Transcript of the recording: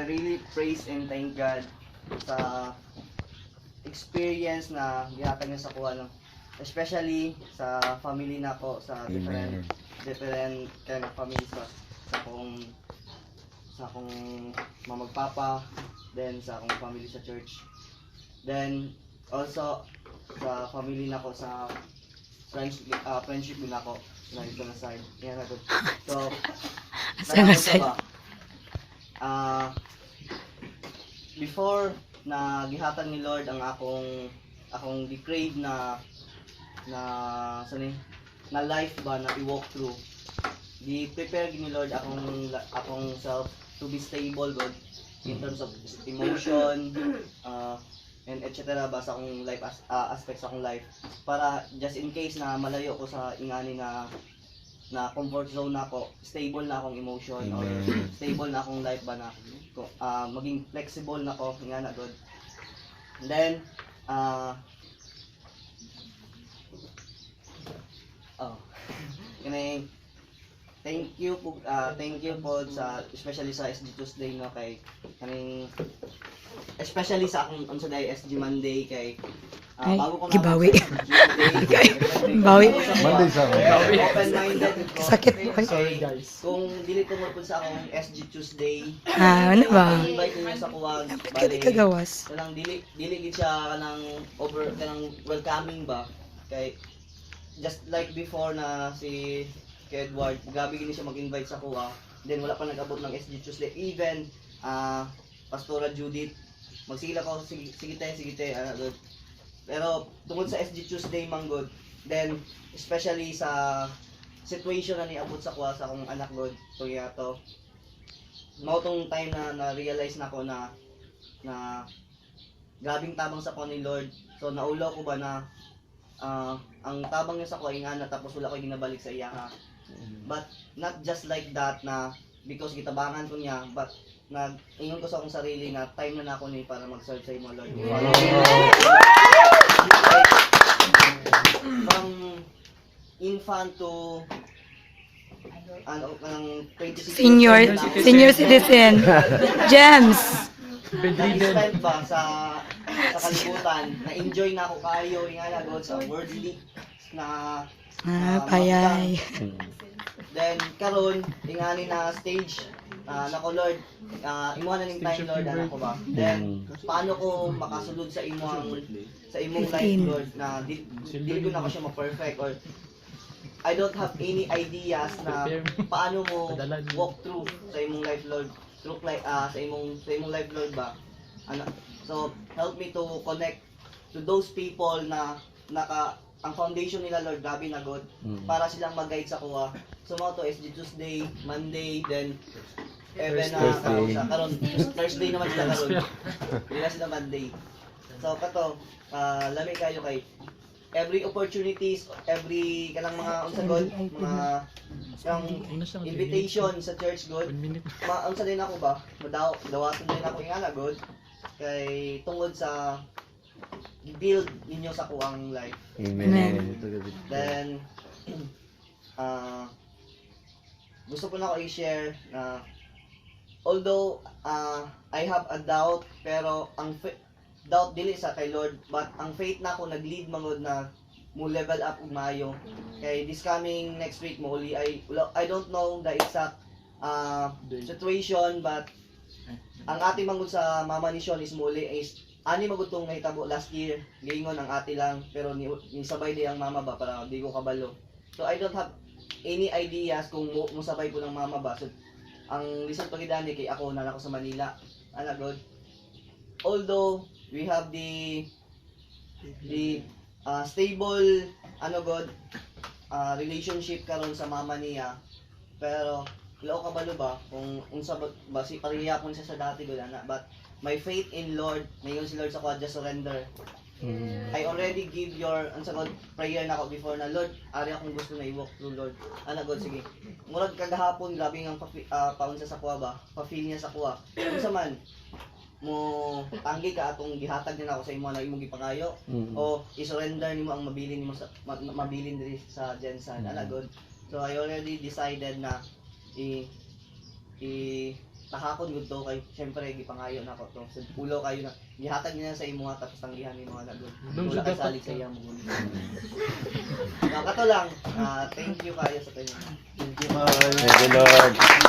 really praise and thank God sa experience na gihatag niya sa kuha, no? Especially sa family na ko, sa different kind of family sa akong mamagpapa, then sa akong family sa church, then also sa family na ko sa friendship din ako na ito na side. Yan na good. So, before na gihatag ni Lord ang akong decrave na life ba na i-walk through, di-prepare ni Lord akong self to be stable, God, in terms of emotion, and etc. ba sa akong life aspects sa akong life, para just in case na malayo ko sa ingani na comfort zone na ako, stable na akong emotion, or stable na akong life ba na maging flexible na ako nga na, God. And then thank you po sa especially sa SG Tuesday, no, kay kaning especially sa akong unsa day SG Monday, kay bago ko na gibawi. Bawi. Monday sa open-minded ko. Sakit po. Sorry guys. Kung dili ko mo sa akong SG Tuesday, ano ba? invite niyo sa kuwag. Kaya kagawas. Kanang dili gid siya kanang welcoming ba, kay just like before na si Edward, gabi gini siya mag-invite sa kuha. Then wala pa nag-abot ng SG Tuesday. Even Pastora Judith, magsila ko, sige tayo, pero tungkol sa SG Tuesday manggod, then especially sa situation na niabot sa kuha sa akong anak, God, to yato, mao tong time na realize na ko na grabing tabang sa ko ni Lord. So naulo ko ba na ang tabang niya sa ko ay nga, tapos wala ko ginabalik sa iya, ha. But not just like that na because gitabangan ko niya, but ingon ko sa akong sarili na time na ako ni para mag-serve sa imo, Lord. From infant to 26 senior citizen. James. Na-spend ba sa kalibutan, na-enjoy na ako kayo, nga na, God, sa worldly na payay. Then karon ingani na stage nako, Lord, imo na ning time, Lord, ana ko ba. Then paano ko makasulod sa imong life, Lord, na dili ko na ko siya ma-perfect, or I don't have any ideas na paano mo walk through sa imong life, Lord, through sa imong life, Lord ba. So help me to connect to those people na ang foundation nila, Lord, grabe na, God, para silang mag-guide sa kuha. So mga to SG Tuesday, Monday, then karon Thursday naman sila karon. Hindi na sila Monday. So kato, lami kayo kay every opportunities, every kanang mga unsa, God, mga yung invitation sa church, God. Unsa din ako ba? Dawaton din ako ingana, God, kay tungod sa build ninyo sa kuang life. Amen. Then gusto ko na ako i-share na although I have a doubt, pero ang doubt dili sa kay Lord, but ang faith na ako nag-lead mangod na mo level up ug maayo. Kay this coming next week mo uli I don't know the exact situation, but ang ati mangod sa mama ni Sean is muli is ani magutong nahitabo last year, giingon ang ate lang, pero ni sabay di ang mama ba para di ko kabalo. So I don't have any ideas kung musabay ko ng mama ba. So ang lisod pagidani kay ako na ako sa Manila, ana, God. Although we have the stable God, relationship karon sa mama niya, pero lao kabalo ba kung unsa ba si pariya kun siya sa dati, God, ana. But my faith in Lord, mayon si Lord sa ko, just surrender. I already give your prayer na ako before na, Lord, ari akong gusto na i-walk through, Lord. Ana, God, sige. Murag kagahapon, grabe nga paunsa sa kuha ba, pa-feel niya sa kuha. Unsa man mo tanggi ka atong gihatag nila ako sa imo na imong gipangayo, o i-surrender nimo ang mabilin nimo sa mabilin diri sa Jensen. Ana, God. So I already decided na tahakon gud to kay syempre gipangayo na ko to. Sa pulo kayo na gihatag niya sa imo tapos tanggihan ni mga nagod. Wala kay salig sa iyang mugun. Kato lang. Thank you kayo sa kanya. Thank you, Lord.